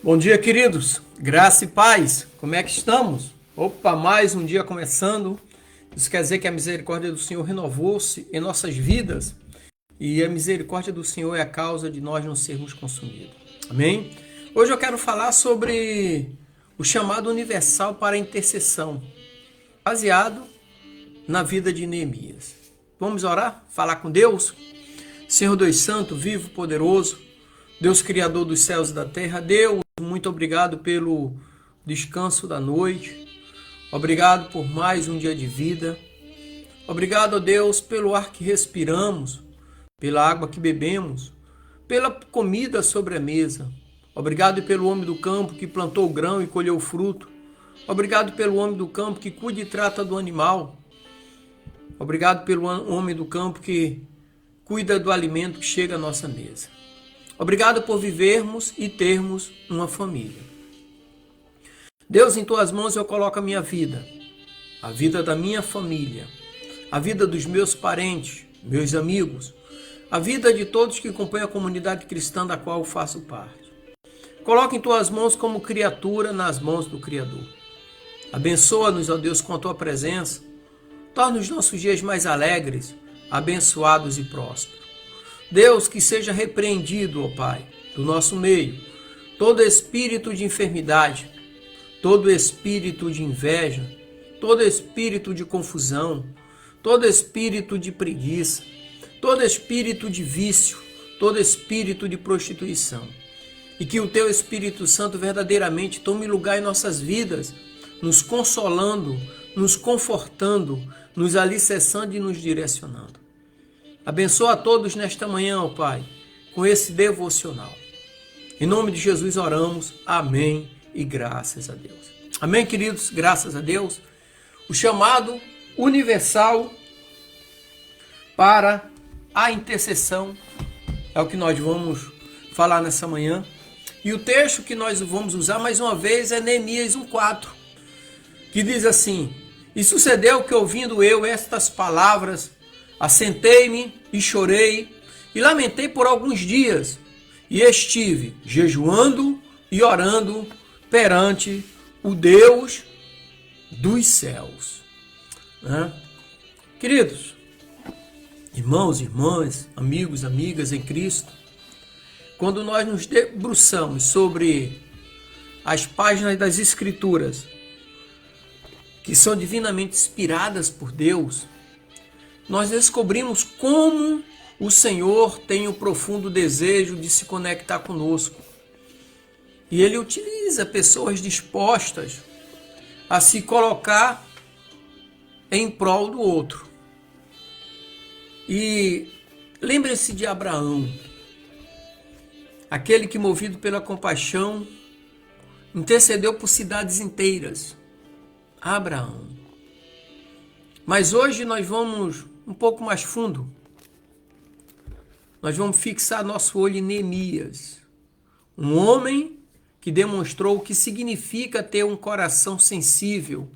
Bom dia, queridos. Graça e paz. Como é que estamos? Opa, mais um dia começando. Isso quer dizer que a misericórdia do Senhor renovou-se em nossas vidas e a misericórdia do Senhor é a causa de nós não sermos consumidos. Amém? Hoje eu quero falar sobre o chamado universal para a intercessão, baseado na vida de Neemias. Vamos orar? Falar com Deus? Senhor Deus Santo, vivo, poderoso, Deus Criador dos céus e da terra, Deus, muito obrigado pelo descanso da noite. Obrigado por mais um dia de vida. Obrigado, ó Deus, pelo ar que respiramos, pela água que bebemos, pela comida sobre a mesa. Obrigado pelo homem do campo que plantou o grão e colheu o fruto. Obrigado pelo homem do campo que cuida e trata do animal. Obrigado pelo homem do campo que cuida do alimento que chega à nossa mesa. Obrigado por vivermos e termos uma família. Deus, em tuas mãos eu coloco a minha vida, a vida da minha família, a vida dos meus parentes, meus amigos, a vida de todos que compõem a comunidade cristã da qual eu faço parte. Coloca em tuas mãos como criatura nas mãos do Criador. Abençoa-nos, ó Deus, com a tua presença. Torna os nossos dias mais alegres, abençoados e prósperos. Deus, que seja repreendido, ó Pai, do nosso meio, todo espírito de enfermidade, todo espírito de inveja, todo espírito de confusão, todo espírito de preguiça, todo espírito de vício, todo espírito de prostituição. E que o Teu Espírito Santo verdadeiramente tome lugar em nossas vidas, nos consolando, nos confortando, nos alicerçando e nos direcionando. Abençoa a todos nesta manhã, ó Pai, com esse devocional. Em nome de Jesus oramos, amém e graças a Deus. Amém, queridos, graças a Deus. O chamado universal para a intercessão é o que nós vamos falar nessa manhã. E o texto que nós vamos usar mais uma vez é Neemias 1:4, que diz assim: E sucedeu que, ouvindo eu estas palavras, assentei-me e chorei e lamentei por alguns dias, e estive jejuando e orando perante o Deus dos céus. Queridos, irmãos, irmãs, amigos, amigas em Cristo, quando nós nos debruçamos sobre as páginas das Escrituras, que são divinamente inspiradas por Deus, nós descobrimos como o Senhor tem um profundo desejo de se conectar conosco. E Ele utiliza pessoas dispostas a se colocar em prol do outro. E lembre-se de Abraão, aquele que, movido pela compaixão, intercedeu por cidades inteiras. Abraão. Mas hoje nós vamos um pouco mais fundo. Nós vamos fixar nosso olho em Neemias, um homem que demonstrou o que significa ter um coração sensível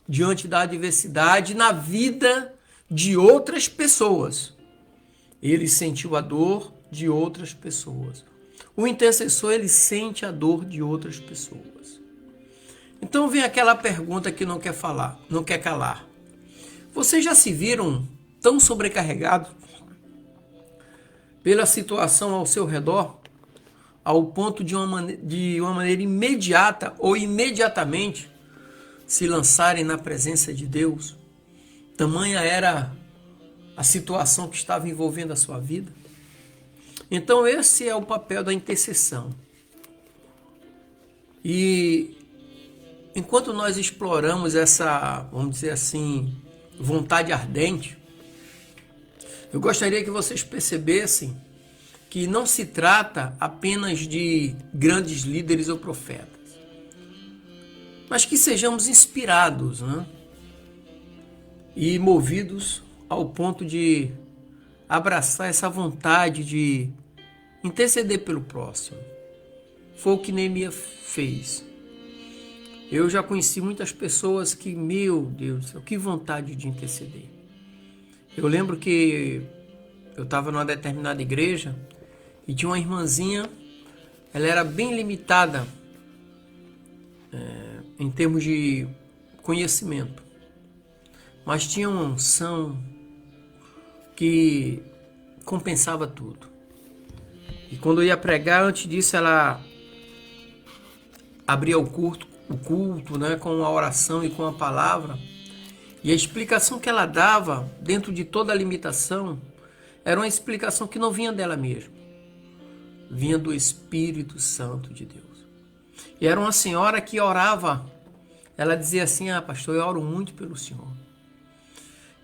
diante da adversidade na vida de outras pessoas. Ele sentiu a dor de outras pessoas. O intercessor, ele sente a dor de outras pessoas. Então vem aquela pergunta que não quer falar, não quer calar. Vocês já se viram tão sobrecarregados pela situação ao seu redor, ao ponto de uma maneira imediata ou imediatamente se lançarem na presença de Deus? Tamanha era a situação que estava envolvendo a sua vida. Então esse é o papel da intercessão. E enquanto nós exploramos essa, vamos dizer assim, vontade ardente, eu gostaria que vocês percebessem que não se trata apenas de grandes líderes ou profetas, mas que sejamos inspirados, e movidos ao ponto de abraçar essa vontade de interceder pelo próximo. Foi o que Neemias fez. Eu já conheci muitas pessoas que, meu Deus do céu, que vontade de interceder. Eu lembro que eu estava numa determinada igreja e tinha uma irmãzinha, ela era bem limitada em termos de conhecimento, mas tinha uma unção que compensava tudo. E quando eu ia pregar, antes disso ela abria o culto, né, com a oração e com a palavra. E a explicação que ela dava, dentro de toda a limitação, era uma explicação que não vinha dela mesma. Vinha do Espírito Santo de Deus. E era uma senhora que orava. Ela dizia assim: pastor, eu oro muito pelo Senhor.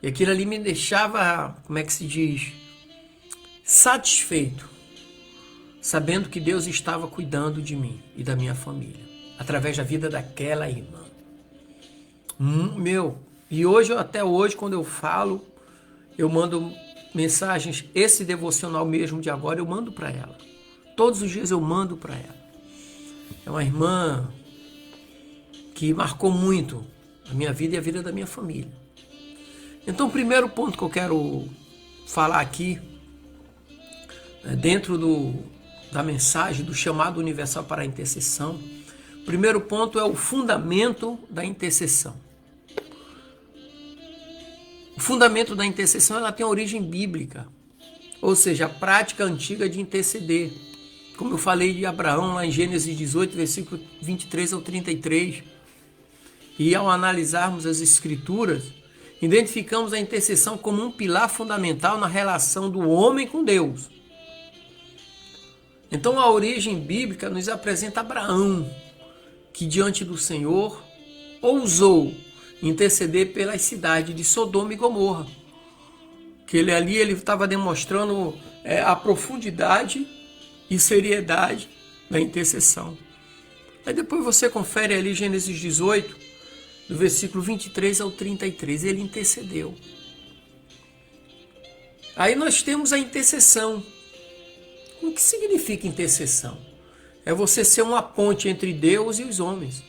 E aquilo ali me deixava, como é que se diz, satisfeito, sabendo que Deus estava cuidando de mim e da minha família, através da vida daquela irmã. E hoje, até hoje, quando eu falo, eu mando mensagens, esse devocional mesmo de agora, eu mando para ela. Todos os dias eu mando para ela. É uma irmã que marcou muito a minha vida e a vida da minha família. Então, o primeiro ponto que eu quero falar aqui, dentro da mensagem do chamado universal para a intercessão, o primeiro ponto é o fundamento da intercessão. O fundamento da intercessão, ela tem origem bíblica, ou seja, a prática antiga de interceder. Como eu falei de Abraão lá em Gênesis 18, versículo 23 ao 33. E ao analisarmos as escrituras, identificamos a intercessão como um pilar fundamental na relação do homem com Deus. Então a origem bíblica nos apresenta Abraão, que diante do Senhor ousou interceder pelas cidades de Sodoma e Gomorra. Que ele estava demonstrando a profundidade e seriedade da intercessão. Aí depois você confere ali Gênesis 18, do versículo 23 ao 33, ele intercedeu. Aí nós temos a intercessão. O que significa intercessão? É você ser uma ponte entre Deus e os homens.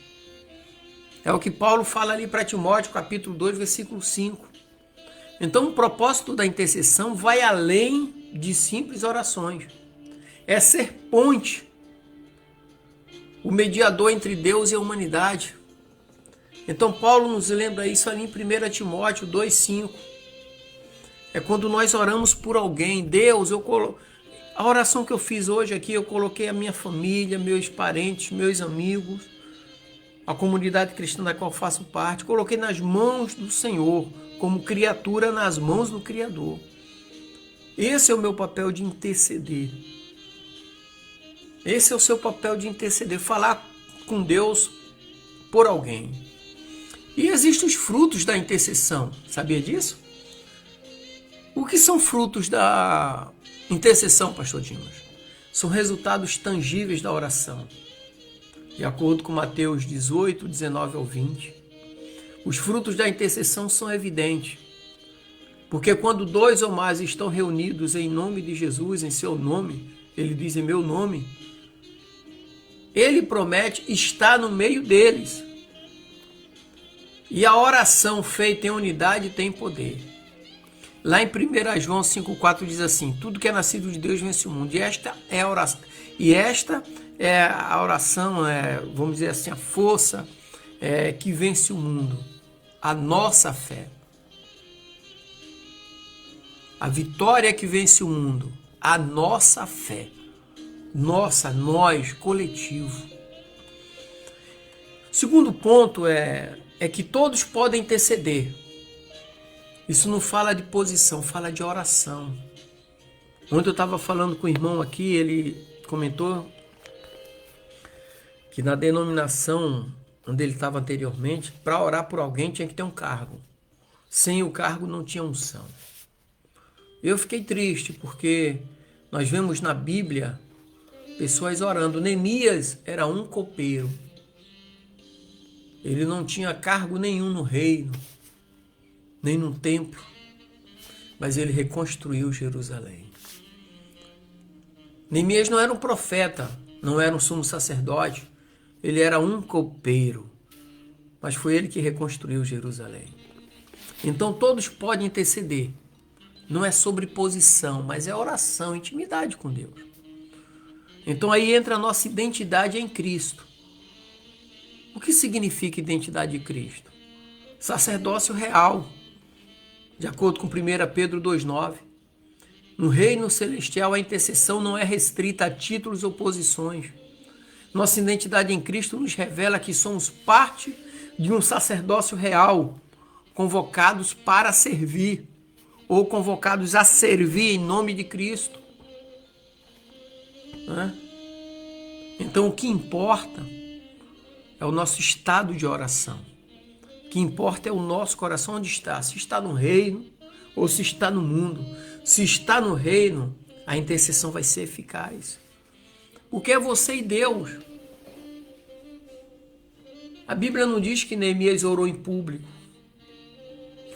É o que Paulo fala ali para Timóteo, capítulo 2, versículo 5. Então o propósito da intercessão vai além de simples orações. É ser ponte, o mediador entre Deus e a humanidade. Então Paulo nos lembra isso ali em 1 Timóteo 2,5. É quando nós oramos por alguém. Deus, a oração que eu fiz hoje aqui, eu coloquei a minha família, meus parentes, meus amigos, a comunidade cristã da qual faço parte, coloquei nas mãos do Senhor, como criatura nas mãos do Criador. Esse é o meu papel de interceder. Esse é o seu papel de interceder, falar com Deus por alguém. E existem os frutos da intercessão, sabia disso? O que são frutos da intercessão, pastor Dimas? São resultados tangíveis da oração. De acordo com Mateus 18, 19 ao 20, os frutos da intercessão são evidentes. Porque quando 2 ou mais estão reunidos em nome de Jesus, em seu nome, ele diz em meu nome, ele promete estar no meio deles. E a oração feita em unidade tem poder. Lá em 1 João 5,4 diz assim: tudo que é nascido de Deus vence o mundo. E esta é a oração. E esta é a oração, vamos dizer assim, a força que vence o mundo. A nossa fé. A vitória que vence o mundo. A nossa fé. Nós, coletivo. Segundo ponto é que todos podem interceder. Isso não fala de posição, fala de oração. Ontem eu estava falando com o irmão aqui, ele comentou que na denominação onde ele estava anteriormente, para orar por alguém tinha que ter um cargo. Sem o cargo não tinha unção. Eu fiquei triste porque nós vemos na Bíblia pessoas orando. Neemias era um copeiro. Ele não tinha cargo nenhum no reino, nem no templo, mas ele reconstruiu Jerusalém. Neemias não era um profeta, não era um sumo sacerdote, ele era um copeiro, mas foi ele que reconstruiu Jerusalém. Então todos podem interceder, não é sobre posição, mas é oração, intimidade com Deus. Então aí entra a nossa identidade em Cristo. O que significa identidade de Cristo? Sacerdócio real, de acordo com 1 Pedro 2,9. No reino celestial, a intercessão não é restrita a títulos ou posições. Nossa identidade em Cristo nos revela que somos parte de um sacerdócio real, convocados para servir, ou convocados a servir em nome de Cristo. Então, o que importa é o nosso estado de oração. O que importa é o nosso coração onde está. Se está no reino ou se está no mundo. Se está no reino, a intercessão vai ser eficaz. Porque é você e Deus. A Bíblia não diz que Neemias orou em público.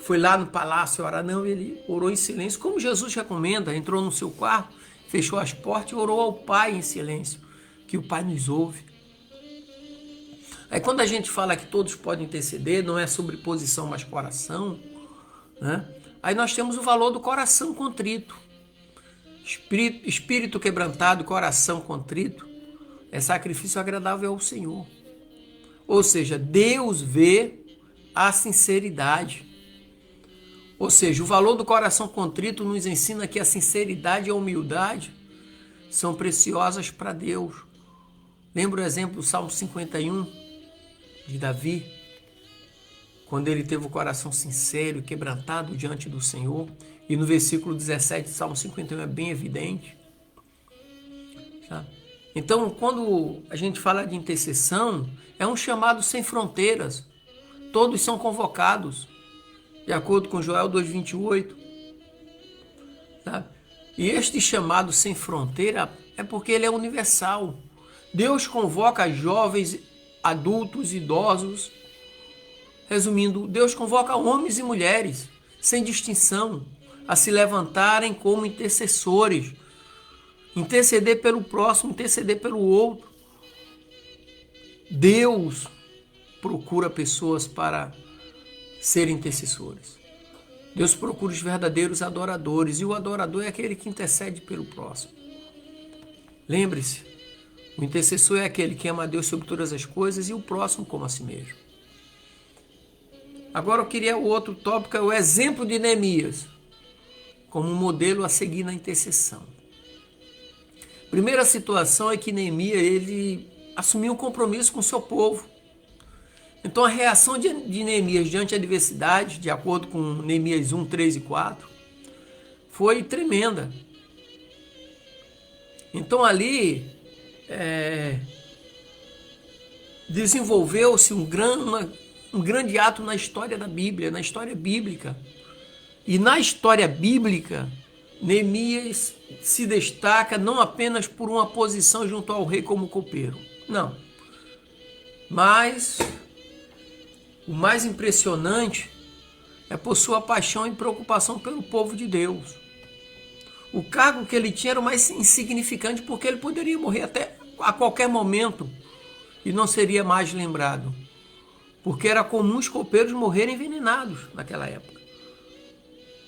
Foi lá no palácio orar. Não, ele orou em silêncio. Como Jesus recomenda, entrou no seu quarto, fechou as portas e orou ao Pai em silêncio. Que o Pai nos ouve. Aí quando a gente fala que todos podem interceder, não é sobre posição, mas coração, né? Aí nós temos o valor do coração contrito. Espírito quebrantado, coração contrito, é sacrifício agradável ao Senhor. Ou seja, Deus vê a sinceridade. Ou seja, o valor do coração contrito nos ensina que a sinceridade e a humildade são preciosas para Deus. Lembra o exemplo do Salmo 51 de Davi? Quando ele teve o coração sincero e quebrantado diante do Senhor. E no versículo 17 do Salmo 51 é bem evidente. Sabe? Então, quando a gente fala de intercessão, é um chamado sem fronteiras. Todos são convocados, de acordo com Joel 2,28. Sabe? E este chamado sem fronteira é porque ele é universal. Deus convoca jovens, adultos, idosos. Resumindo, Deus convoca homens e mulheres, sem distinção, a se levantarem como intercessores. Interceder pelo próximo, interceder pelo outro. Deus procura pessoas para serem intercessores. Deus procura os verdadeiros adoradores, e o adorador é aquele que intercede pelo próximo. Lembre-se, o intercessor é aquele que ama a Deus sobre todas as coisas e o próximo como a si mesmo. Agora eu queria o outro tópico, é o exemplo de Neemias, como um modelo a seguir na intercessão. Primeira situação é que Neemias, ele assumiu um compromisso com o seu povo. Então a reação de Neemias diante da adversidade, de acordo com Neemias 1, 3 e 4, foi tremenda. Então ali desenvolveu-se um grande ato na história da Bíblia, na história bíblica. E na história bíblica, Neemias se destaca não apenas por uma posição junto ao rei como copeiro, não. Mas o mais impressionante é por sua paixão e preocupação pelo povo de Deus. O cargo que ele tinha era o mais insignificante porque ele poderia morrer até a qualquer momento e não seria mais lembrado. Porque era comum os copeiros morrerem envenenados naquela época.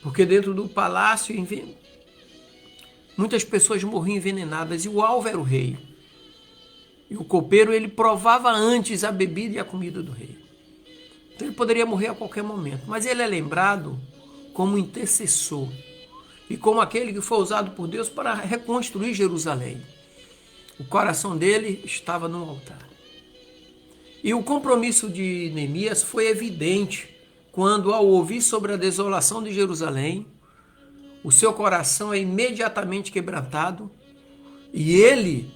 Porque dentro do palácio muitas pessoas morriam envenenadas e o alvo era o rei. E o copeiro ele provava antes a bebida e a comida do rei. Então ele poderia morrer a qualquer momento. Mas ele é lembrado como intercessor e como aquele que foi usado por Deus para reconstruir Jerusalém. O coração dele estava no altar. E o compromisso de Neemias foi evidente quando, ao ouvir sobre a desolação de Jerusalém, o seu coração é imediatamente quebrantado e ele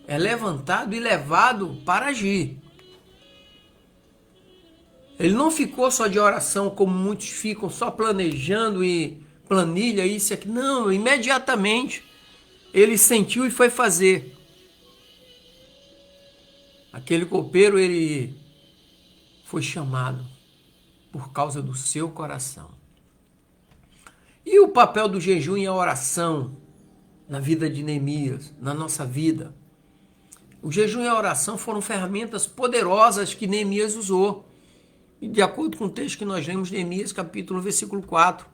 é levantado e levado para agir. Ele não ficou só de oração, como muitos ficam, só planejando e planilha isso e aquilo. Não, imediatamente ele sentiu e foi fazer. Aquele copeiro, ele foi chamado por causa do seu coração. E o papel do jejum e a oração na vida de Neemias, na nossa vida? O jejum e a oração foram ferramentas poderosas que Neemias usou. E de acordo com o texto que nós lemos, Neemias capítulo, versículo 4.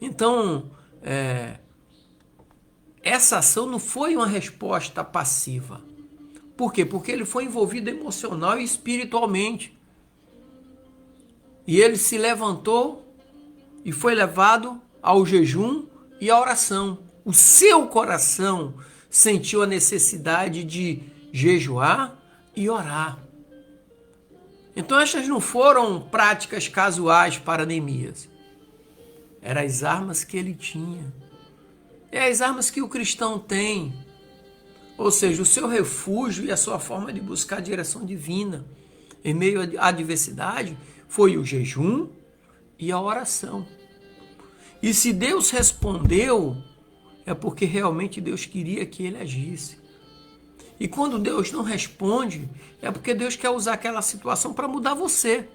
Então, essa ação não foi uma resposta passiva. Por quê? Porque ele foi envolvido emocional e espiritualmente. E ele se levantou e foi levado ao jejum e à oração. O seu coração sentiu a necessidade de jejuar e orar. Então estas não foram práticas casuais para Neemias. Eram as armas que ele tinha. É as armas que o cristão tem. Ou seja, o seu refúgio e a sua forma de buscar a direção divina em meio à adversidade foi o jejum e a oração. E se Deus respondeu, é porque realmente Deus queria que ele agisse. E quando Deus não responde, é porque Deus quer usar aquela situação para mudar você.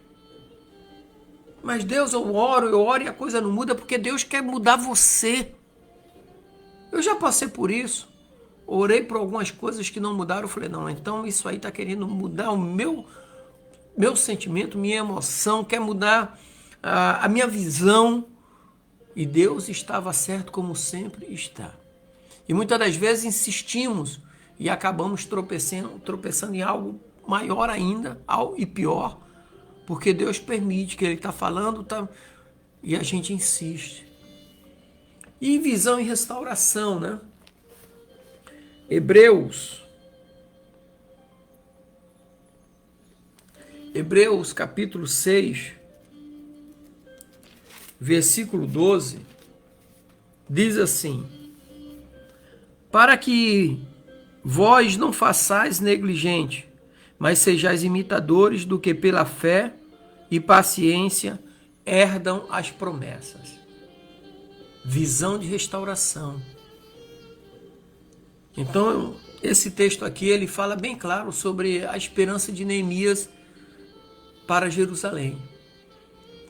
Mas Deus, eu oro e a coisa não muda porque Deus quer mudar você. Eu já passei por isso. Orei por algumas coisas que não mudaram. Eu falei, não, então isso aí está querendo mudar o meu sentimento, minha emoção, quer mudar a minha visão. E Deus estava certo como sempre está. E muitas das vezes insistimos e acabamos tropeçando em algo maior ainda e pior, porque Deus permite que Ele está falando e a gente insiste. E visão e restauração, né? Hebreus capítulo 6, versículo 12, diz assim: para que vós não façais negligente, mas sejais imitadores do que pela fé e paciência herdam as promessas. Visão de restauração. Então, esse texto aqui, ele fala bem claro sobre a esperança de Neemias para Jerusalém.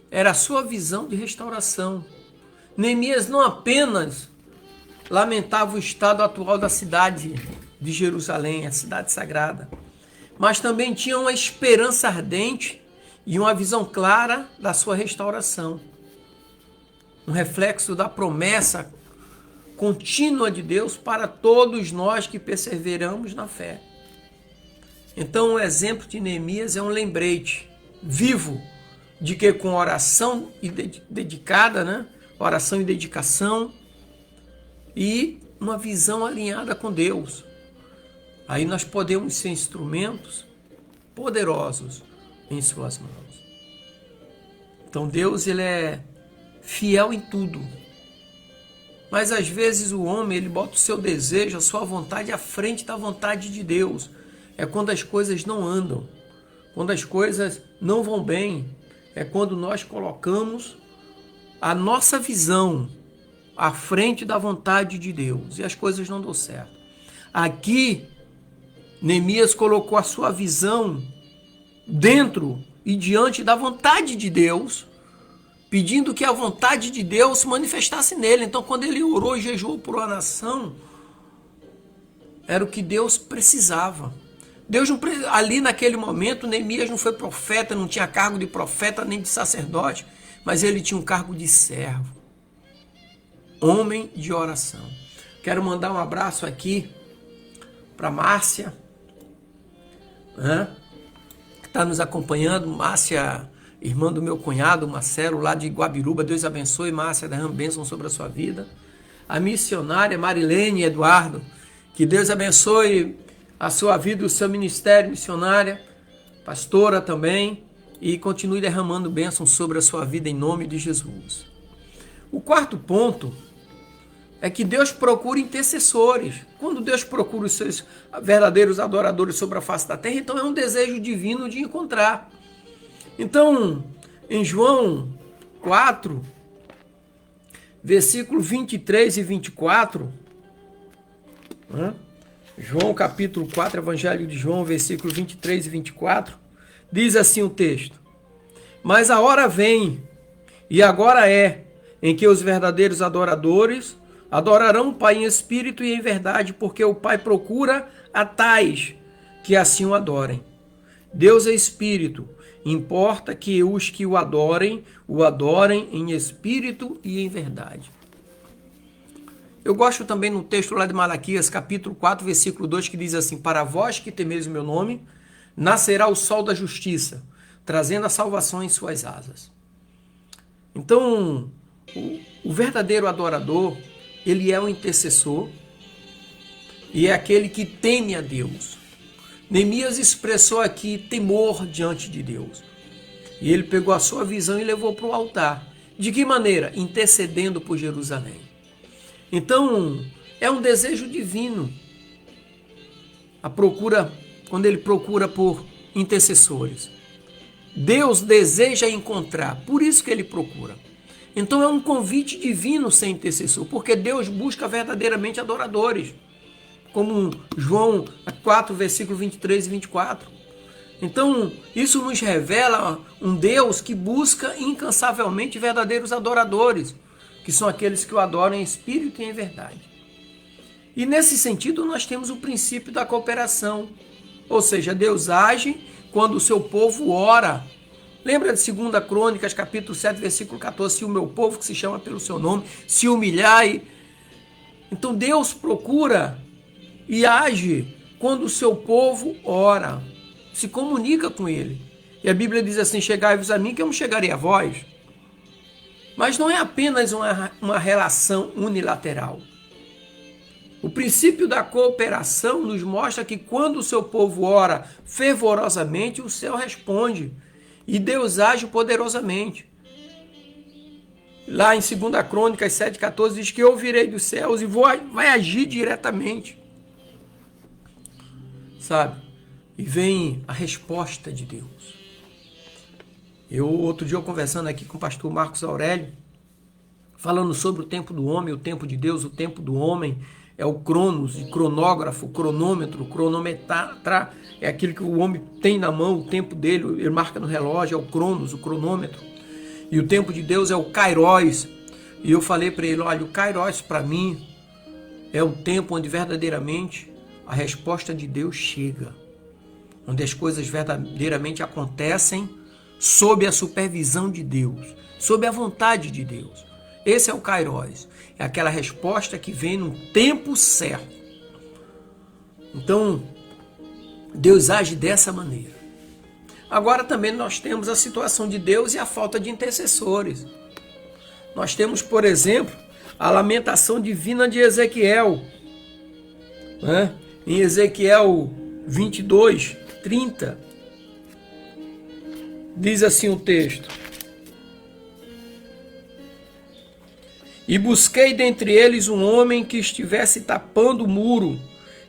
Era a sua visão de restauração. Neemias não apenas lamentava o estado atual da cidade de Jerusalém, a cidade sagrada, mas também tinha uma esperança ardente e uma visão clara da sua restauração. Um reflexo da promessa contínua de Deus para todos nós que perseveramos na fé. Então, o exemplo de Neemias é um lembrete vivo de que com oração dedicada, né? Oração e dedicação e uma visão alinhada com Deus, aí nós podemos ser instrumentos poderosos em suas mãos. Então Deus, ele é fiel em tudo. Mas às vezes o homem, ele bota o seu desejo, a sua vontade à frente da vontade de Deus. É quando as coisas não andam, quando as coisas não vão bem, é quando nós colocamos a nossa visão à frente da vontade de Deus e as coisas não dão certo. Aqui, Neemias colocou a sua visão dentro e diante da vontade de Deus, pedindo que a vontade de Deus se manifestasse nele. Então, quando ele orou e jejuou por uma nação, era o que Deus precisava. Deus não, ali naquele momento, Neemias não foi profeta, não tinha cargo de profeta nem de sacerdote, mas ele tinha um cargo de servo, homem de oração. Quero mandar um abraço aqui para Márcia, que está nos acompanhando. Márcia, irmã do meu cunhado, Marcelo, lá de Guabiruba. Deus abençoe, Márcia, derrame bênção sobre a sua vida. A missionária Marilene Eduardo, que Deus abençoe a sua vida, o seu ministério, missionária, pastora também, e continue derramando bênção sobre a sua vida em nome de Jesus. O quarto ponto é que Deus procura intercessores. Quando Deus procura os seus verdadeiros adoradores sobre a face da terra, então é um desejo divino de encontrar. Então, em João 4, versículo 23 e 24, João capítulo 4, Evangelho de João, versículo 23 e 24, diz assim o texto: mas a hora vem, e agora é, em que os verdadeiros adoradores adorarão o Pai em espírito e em verdade, porque o Pai procura a tais que assim o adorem. Deus é espírito, importa que os que o adorem em espírito e em verdade. Eu gosto também no texto lá de Malaquias, capítulo 4, versículo 2, que diz assim: para vós que temeis o meu nome, nascerá o sol da justiça, trazendo a salvação em suas asas. Então, o verdadeiro adorador, ele é o intercessor e é aquele que teme a Deus. Neemias expressou aqui temor diante de Deus. E ele pegou a sua visão e levou para o altar. De que maneira? Intercedendo por Jerusalém. Então, é um desejo divino. Quando ele procura por intercessores. Deus deseja encontrar, por isso que ele procura. Então é um convite divino ser intercessor, porque Deus busca verdadeiramente adoradores. Como João 4, versículo 23 e 24. Então, isso nos revela um Deus que busca incansavelmente verdadeiros adoradores, que são aqueles que o adoram em espírito e em verdade. E nesse sentido, nós temos o princípio da cooperação. Ou seja, Deus age quando o seu povo ora. Lembra de 2 Crônicas, capítulo 7, versículo 14, se o meu povo, que se chama pelo seu nome, se humilhar. Então Deus procura e age quando o seu povo ora, se comunica com ele. E a Bíblia diz assim: chegai-vos a mim que eu me chegarei a vós. Mas não é apenas uma relação unilateral. O princípio da cooperação nos mostra que quando o seu povo ora fervorosamente, o céu responde. E Deus age poderosamente. Lá em 2 Crônicas 7,14 diz que eu virei dos céus e vai agir diretamente. Sabe? E vem a resposta de Deus. Outro dia, eu conversando aqui com o pastor Marcos Aurélio, falando sobre o tempo do homem, o tempo de Deus, o tempo do homem, é o cronos, e cronógrafo, cronômetro, cronometrar, é aquilo que o homem tem na mão, o tempo dele, ele marca no relógio, é o cronos, o cronômetro. E o tempo de Deus é o kairos. E eu falei para ele: olha, o kairos para mim é o tempo onde verdadeiramente a resposta de Deus chega, onde as coisas verdadeiramente acontecem sob a supervisão de Deus, sob a vontade de Deus. Esse é o kairos, é aquela resposta que vem no tempo certo. Então, Deus age dessa maneira. Agora também nós temos a situação de Deus e a falta de intercessores. Nós temos, por exemplo, a lamentação divina de Ezequiel. Né? Em Ezequiel 22, 30, diz assim o texto: e busquei dentre eles um homem que estivesse tapando o muro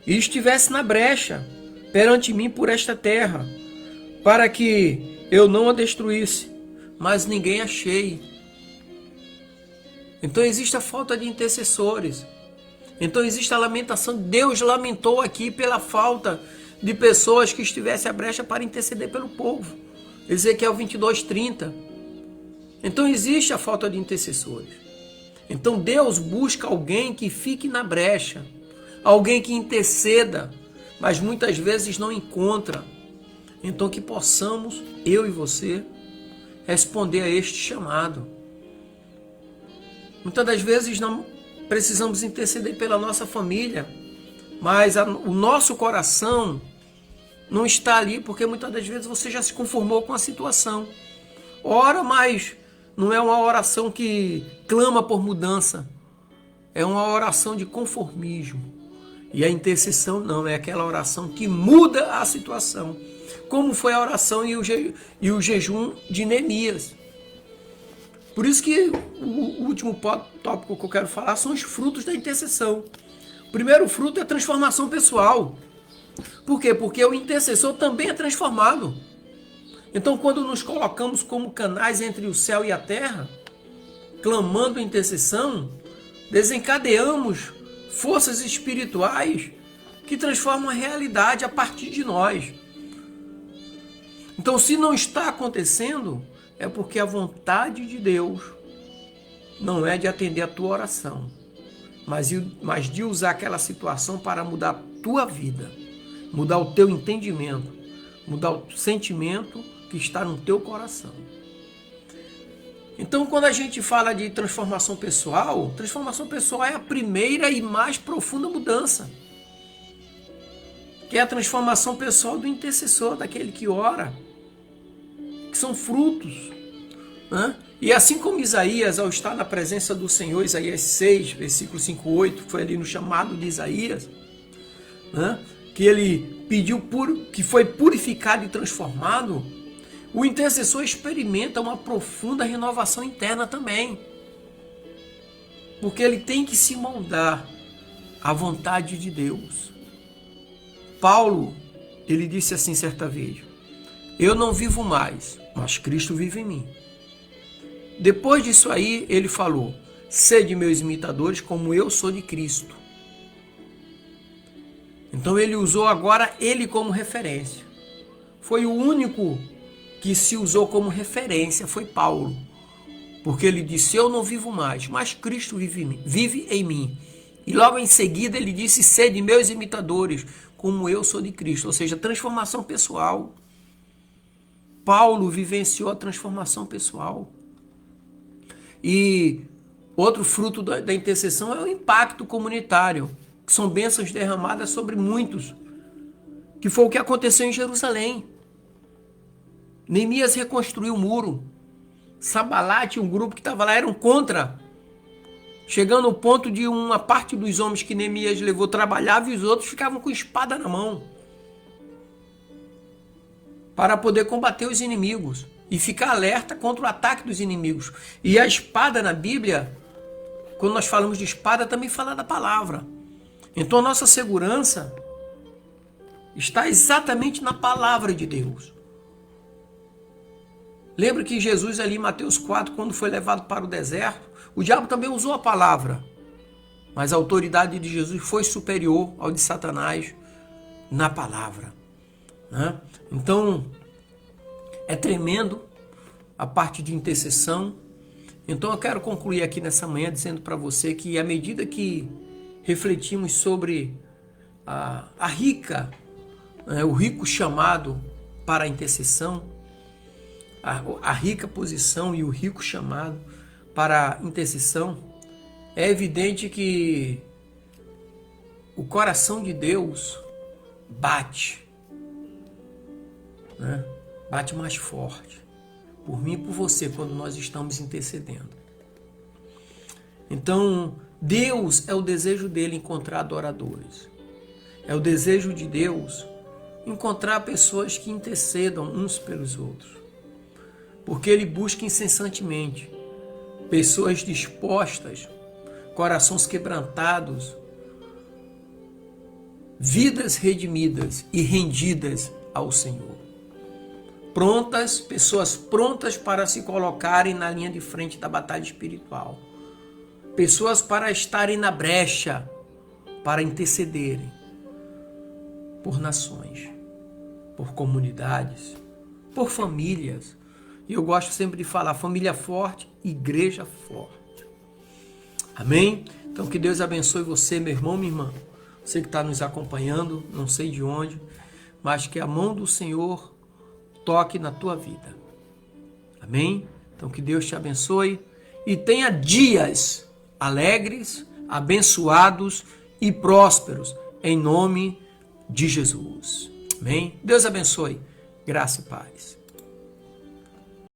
e estivesse na brecha perante mim por esta terra, para que eu não a destruísse, mas ninguém achei. Então existe a falta de intercessores. Então existe a lamentação. Deus lamentou aqui pela falta de pessoas que estivessem à brecha para interceder pelo povo. Ezequiel 22, 30. Então existe a falta de intercessores. Então Deus busca alguém que fique na brecha, alguém que interceda, mas muitas vezes não encontra. Então que possamos, eu e você, responder a este chamado. Muitas das vezes não precisamos interceder pela nossa família, mas o nosso coração não está ali, porque muitas das vezes você já se conformou com a situação. Ora, mas não é uma oração que clama por mudança, é uma oração de conformismo. E a intercessão não, é aquela oração que muda a situação, como foi a oração e o jejum de Neemias. Por isso que o último tópico que eu quero falar são os frutos da intercessão. O primeiro fruto é a transformação pessoal. Por quê? Porque o intercessor também é transformado. Então, quando nos colocamos como canais entre o céu e a terra, clamando intercessão, desencadeamos forças espirituais que transformam a realidade a partir de nós. Então, se não está acontecendo, é porque a vontade de Deus não é de atender a tua oração, mas de usar aquela situação para mudar a tua vida, mudar o teu entendimento, mudar o sentimento que está no teu coração. Então, quando a gente fala de transformação pessoal é a primeira e mais profunda mudança. Que é a transformação pessoal do intercessor, daquele que ora. Que são frutos. Né? E assim como Isaías, ao estar na presença do Senhor, Isaías 6, versículo 5, 8, foi ali no chamado de Isaías, né? Que ele pediu que foi purificado e transformado, o intercessor experimenta uma profunda renovação interna também. Porque ele tem que se moldar à vontade de Deus. Paulo, ele disse assim certa vez: eu não vivo mais, mas Cristo vive em mim. Depois disso aí, ele falou: sede meus imitadores como eu sou de Cristo. Então ele usou agora ele como referência. Foi o único que se usou como referência, foi Paulo. Porque ele disse: eu não vivo mais, mas Cristo vive em mim. E logo em seguida ele disse: sede meus imitadores, como eu sou de Cristo. Ou seja, transformação pessoal. Paulo vivenciou a transformação pessoal. E outro fruto da intercessão é o impacto comunitário, que são bênçãos derramadas sobre muitos, que foi o que aconteceu em Jerusalém. Neemias reconstruiu o muro. Sanbalat, um grupo que estava lá, eram contra. Chegando ao ponto de uma parte dos homens que Neemias levou trabalhava e os outros ficavam com espada na mão para poder combater os inimigos e ficar alerta contra o ataque dos inimigos. E a espada na Bíblia, quando nós falamos de espada, também fala da palavra. Então a nossa segurança está exatamente na palavra de Deus. Lembra que Jesus ali em Mateus 4, quando foi levado para o deserto, o diabo também usou a palavra, mas a autoridade de Jesus foi superior ao de Satanás na palavra. Né? Então, é tremendo a parte de intercessão. Então eu quero concluir aqui nessa manhã dizendo para você que à medida que refletimos sobre o rico chamado para a intercessão, a rica posição e o rico chamado para a intercessão, é evidente que o coração de Deus bate, né? Bate mais forte por mim e por você quando nós estamos intercedendo. Então, Deus é o desejo dele encontrar adoradores. É o desejo de Deus encontrar pessoas que intercedam uns pelos outros. Porque ele busca incessantemente pessoas dispostas, corações quebrantados, vidas redimidas e rendidas ao Senhor. Pessoas prontas para se colocarem na linha de frente da batalha espiritual. Pessoas para estarem na brecha, para intercederem por nações, por comunidades, por famílias. E eu gosto sempre de falar: família forte, igreja forte. Amém? Então que Deus abençoe você, meu irmão, minha irmã. Você que está nos acompanhando, não sei de onde, mas que a mão do Senhor toque na tua vida. Amém? Então que Deus te abençoe e tenha dias alegres, abençoados e prósperos, em nome de Jesus. Amém? Deus abençoe. Graça e paz.